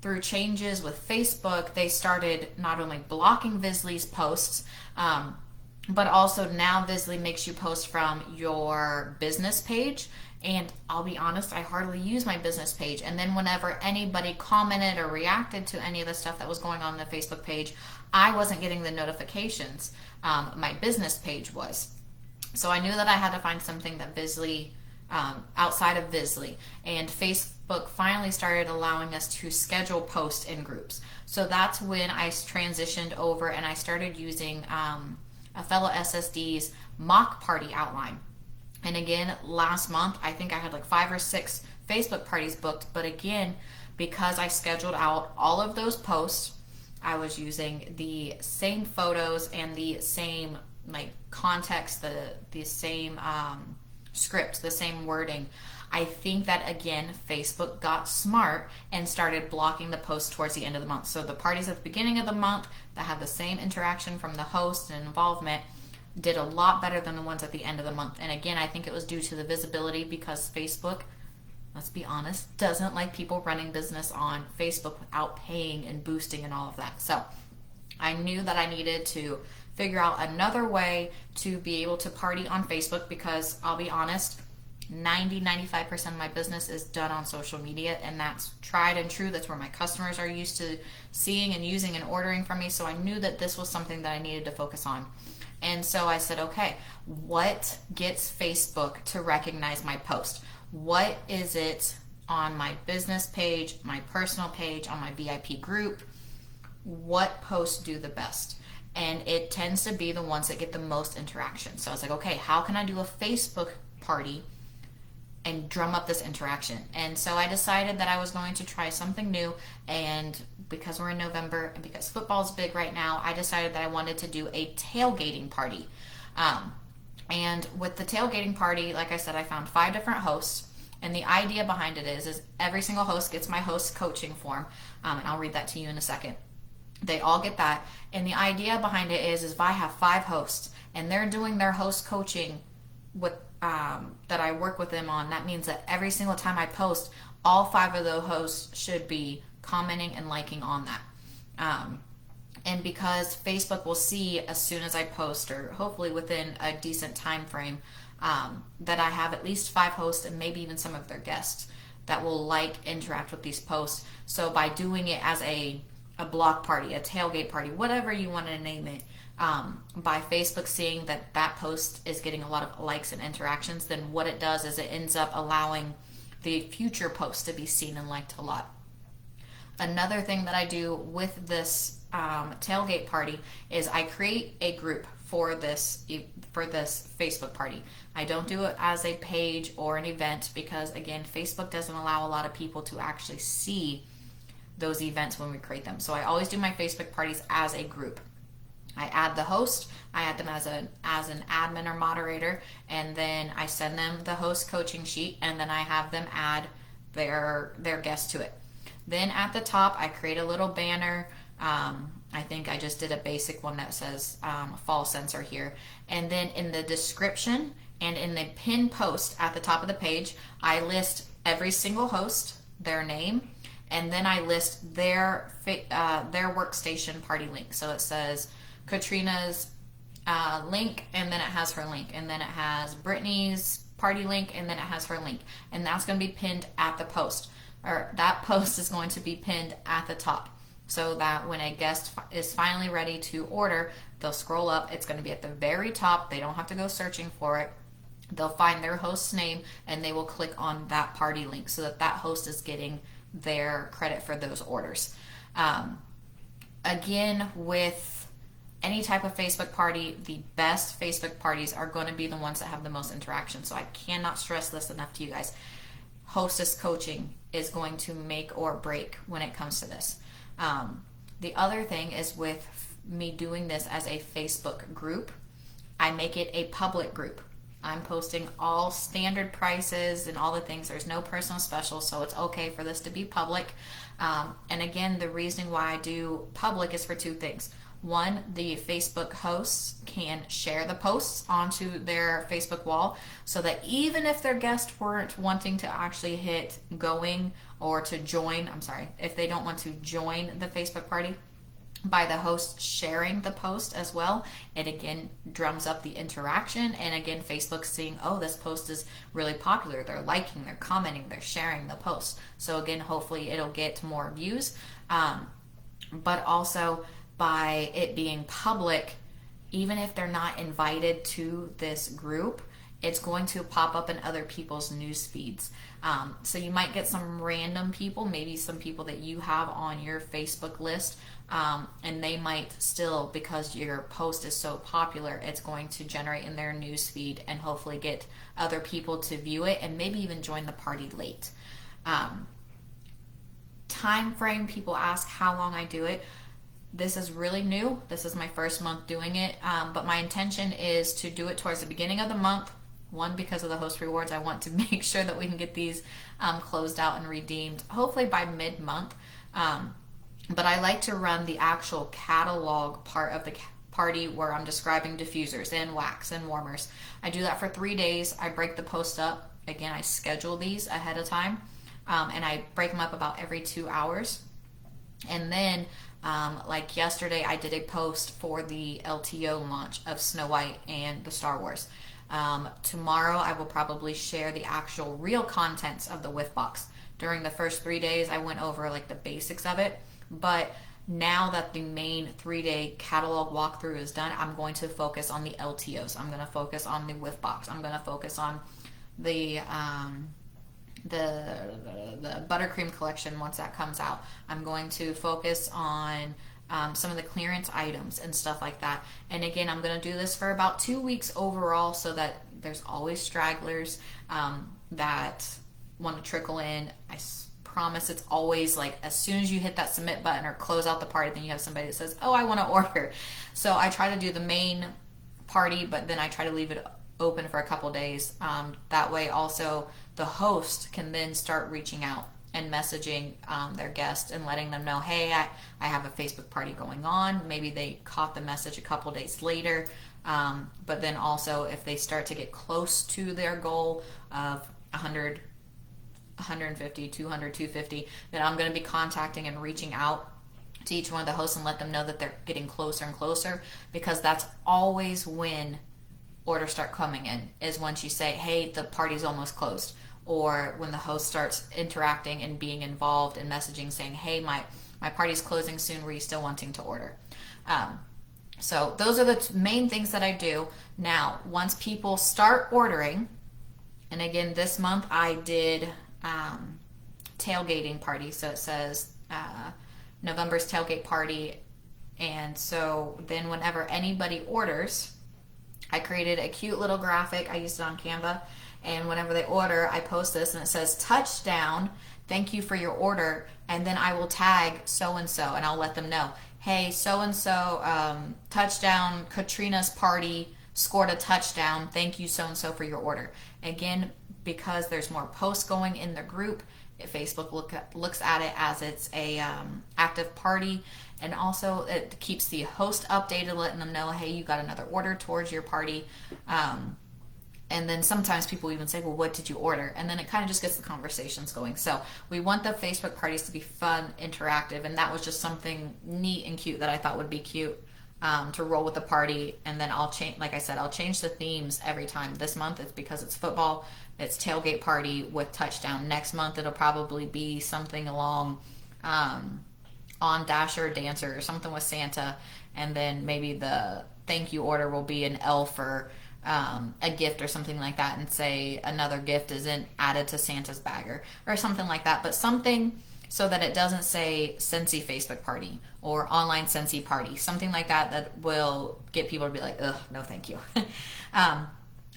through changes with Facebook, they started not only blocking Visly's posts, but also now Visly makes you post from your business page. And I'll be honest, I hardly use my business page. And then whenever anybody commented or reacted to any of the stuff that was going on the Facebook page, I wasn't getting the notifications. My business page was. So I knew that I had to find something that Visly, outside of Visly. And Facebook finally started allowing us to schedule posts in groups. So that's when I transitioned over and I started using a fellow SSD's mock party outline. And again, last month, I think I had like 5 or 6 Facebook parties booked. But again, because I scheduled out all of those posts, I was using the same photos and the same like context, the same script, the same wording. I think that again, Facebook got smart and started blocking the posts towards the end of the month. So the parties at the beginning of the month that have the same interaction from the host and involvement did a lot better than the ones at the end of the month. And again, I think it was due to the visibility because Facebook, let's be honest, doesn't like people running business on Facebook without paying and boosting and all of that. So I knew that I needed to figure out another way to be able to party on Facebook because I'll be honest, 95% of my business is done on social media, and that's tried and true. That's where my customers are used to seeing and using and ordering from me. So I knew that this was something that I needed to focus on. And so I said, okay, what gets Facebook to recognize my post? What is it on my business page, my personal page, on my VIP group? What posts do the best? And it tends to be the ones that get the most interaction. So I was like, okay, how can I do a Facebook party and drum up this interaction? And so I decided that I was going to try something new, and because we're in November and because football's big right now, I decided that I wanted to do a tailgating party. And with the tailgating party, like I said, I found 5 different hosts, and the idea behind it is every single host gets my host coaching form, and I'll read that to you in a second. They all get that, and the idea behind it is if I have 5 hosts and they're doing their host coaching with that I work with them on, that means that every single time I post, all 5 of the hosts should be commenting and liking on that. And because Facebook will see as soon as I post, or hopefully within a decent time frame, that I have at least 5 hosts and maybe even some of their guests that will interact with these posts. So by doing it as a block party, a tailgate party, whatever you want to name it, by Facebook seeing that that post is getting a lot of likes and interactions, then what it does is it ends up allowing the future posts to be seen and liked a lot. Another thing that I do with this tailgate party is I create a group for this Facebook party. I don't do it as a page or an event because, again, Facebook doesn't allow a lot of people to actually see those events when we create them. So I always do my Facebook parties as a group. I add the host, I add them as an admin or moderator, and then I send them the host coaching sheet, and then I have them add their guest to it. Then at the top, I create a little banner. I think I just did a basic one that says fall sensor here. And then in the description and in the pin post at the top of the page, I list every single host, their name, and then I list their workstation party link. So it says Katrina's link, and then it has her link, and then it has Brittany's party link, and then it has her link, and that's going to be pinned at the post, or that post is going to be pinned at the top, so that when a guest is finally ready to order, they'll scroll up. It's going to be at the very top. They don't have to go searching for it. They'll find their host's name, and they will click on that party link so that that host is getting their credit for those orders. Again, with any type of Facebook party, the best Facebook parties are going to be the ones that have the most interaction. So I cannot stress this enough to you guys. Hostess coaching is going to make or break when it comes to this. The other thing is with me doing this as a Facebook group, I make it a public group. I'm posting all standard prices and all the things. There's no personal special, so it's okay for this to be public. And again, the reason why I do public is for 2 things. One, the Facebook hosts can share the posts onto their Facebook wall so that even if their guests weren't wanting to actually hit going or to join, I'm sorry, if they don't want to join the Facebook party, by the host sharing the post as well, it again drums up the interaction. And again, Facebook's seeing, oh, this post is really popular. They're liking, they're commenting, they're sharing the post. So again, hopefully it'll get more views. But also by it being public, even if they're not invited to this group, it's going to pop up in other people's news feeds. So you might get some random people, maybe some people that you have on your Facebook list, and they might still, because your post is so popular, it's going to generate in their news feed and hopefully get other people to view it and maybe even join the party late. Time frame, people ask how long I do it. This is really new. This is my first month doing it, but my intention is to do it towards the beginning of the month. One, because of the host rewards, I want to make sure that we can get these closed out and redeemed, hopefully by mid-month. But I like to run the actual catalog part of the party where I'm describing diffusers and wax and warmers. I do that for 3 days. I break the post up. Again, I schedule these ahead of time, and I break them up about every 2 hours. And then, like yesterday, I did a post for the LTO launch of Snow White and the Star Wars. Tomorrow, I will probably share the actual real contents of the whiff box. During the first 3 days, I went over like the basics of it. But now that the main 3-day catalog walkthrough is done, I'm going to focus on the LTOs. I'm going to focus on the whiff box. I'm going to focus on the buttercream collection once that comes out. I'm going to focus on some of the clearance items and stuff like that. And again, I'm going to do this for about 2 weeks overall, so that there's always stragglers that want to trickle in. I promise it's always like as soon as you hit that submit button or close out the party, then you have somebody that says, oh, I want to order. So I try to do the main party, but then I try to leave it open for a couple days. That way also the host can then start reaching out and messaging their guests and letting them know, hey, I have a Facebook party going on. Maybe they caught the message a couple days later. But then also if they start to get close to their goal of 100, 150, 200, 250, then I'm going to be contacting and reaching out to each one of the hosts and let them know that they're getting closer and closer, because that's always when orders start coming in, is once you say, hey, the party's almost closed, or when the host starts interacting and being involved and messaging saying, hey, my party's closing soon, were you still wanting to order? So those are the main things that I do. Now, once people start ordering, and again, this month I did tailgating party, so it says November's Tailgate Party. And so then whenever anybody orders, I created a cute little graphic. I used it on Canva, and whenever they order, I post this and it says touchdown, thank you for your order, and then I will tag so and so and I'll let them know, hey, so and so touchdown, Katrina's party scored a touchdown, thank you so and so for your order. Again, because there's more posts going in the group, Facebook looks at it as it's a active party, and also it keeps the host updated, letting them know, hey, you got another order towards your party. And then sometimes people even say, well, what did you order? And then it kind of just gets the conversations going. So we want the Facebook parties to be fun, interactive, and that was just something neat and cute that I thought would be cute to roll with the party. And then I'll change, like I said, I'll change the themes every time. This month it's because it's football, it's tailgate party with touchdown. Next month it'll probably be something along on Dasher, Dancer, or something with Santa. And then maybe the thank you order will be an elf or a gift or something like that, and say another gift isn't added to Santa's bag or something like that. But something so that it doesn't say Scentsy Facebook party or online Scentsy party, something like that, that will get people to be like, ugh, no thank you.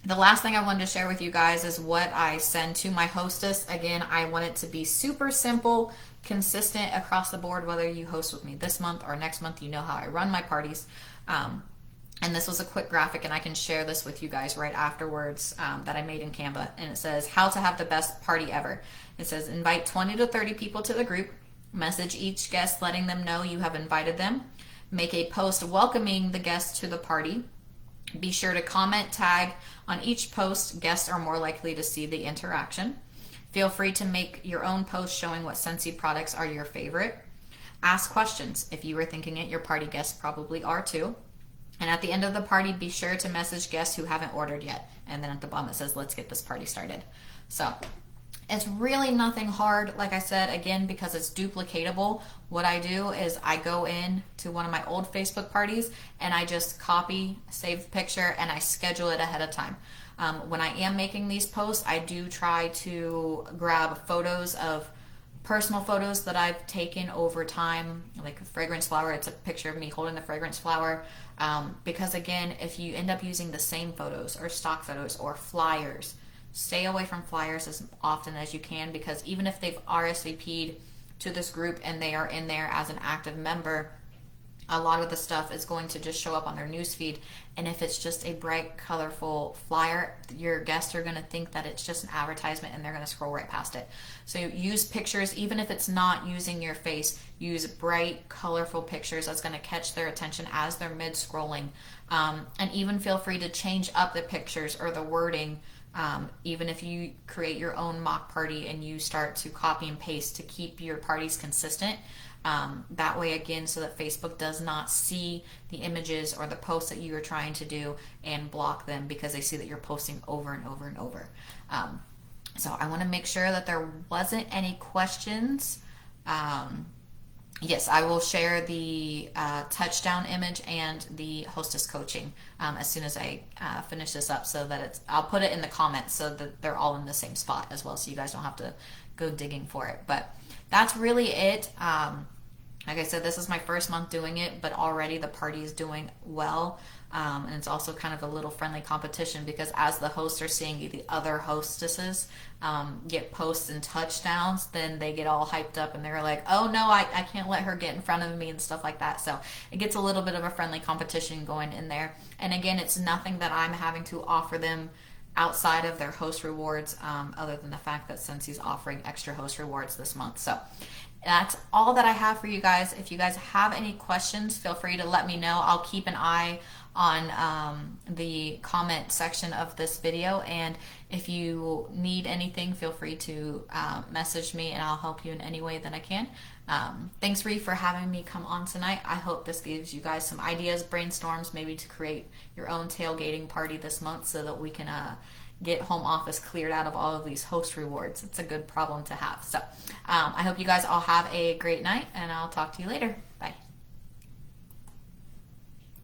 The last thing I wanted to share with you guys is what I send to my hostess. Again, I want it to be super simple, consistent across the board, whether you host with me this month or next month. You know how I run my parties. And this was a quick graphic, and I can share this with you guys right afterwards, that I made in Canva. And it says, how to have the best party ever. It says, invite 20 to 30 people to the group. Message each guest letting them know you have invited them. Make a post welcoming the guests to the party. Be sure to comment, tag on each post. Guests are more likely to see the interaction. Feel free to make your own post showing what Scentsy products are your favorite. Ask questions. If you were thinking it, your party guests probably are too. And at the end of the party, be sure to message guests who haven't ordered yet. And then at the bottom it says, let's get this party started. So it's really nothing hard, like I said, again, because it's duplicatable. What I do is I go in to one of my old Facebook parties and I just copy, save the picture, and I schedule it ahead of time. When I am making these posts, I do try to grab photos of personal photos that I've taken over time, like a fragrance flower. It's a picture of me holding the fragrance flower. Because again, if you end up using the same photos or stock photos or flyers, stay away from flyers as often as you can, because even if they've RSVP'd to this group and they are in there as an active member, a lot of the stuff is going to just show up on their newsfeed. And if it's just a bright, colorful flyer, your guests are going to think that it's just an advertisement and they're going to scroll right past it. So use pictures, even if it's not using your face, use bright, colorful pictures. That's going to catch their attention as they're mid-scrolling. And even feel free to change up the pictures or the wording. Even if you create your own mock party and you start to copy and paste to keep your parties consistent. That way, again, so that Facebook does not see the images or the posts that you are trying to do and block them because they see that you're posting over and over and over. So I want to make sure that there wasn't any questions. Yes, I will share the touchdown image and the hostess coaching as soon as I finish this up, so that I'll put it in the comments so that they're all in the same spot as well, so you guys don't have to go digging for it. But that's really it. Like I said, this is my first month doing it, but already the party is doing well. And it's also kind of a little friendly competition, because as the hosts are seeing the other hostesses get posts and touchdowns, then they get all hyped up and they're like, oh no, I can't let her get in front of me and stuff like that. So it gets a little bit of a friendly competition going in there. And again, it's nothing that I'm having to offer them outside of their host rewards, other than the fact that Scentsy's offering extra host rewards this month. So that's all that I have for you guys. If you guys have any questions, feel free to let me know. I'll keep an eye on the comment section of this video, and if you need anything, feel free to message me and I'll help you in any way that I can. Thanks, Ree, for having me come on tonight. I hope this gives you guys some ideas, brainstorms, maybe to create your own tailgating party this month, so that we can get home office cleared out of all of these host rewards. It's a good problem to have. So I hope you guys all have a great night, and I'll talk to you later. Bye.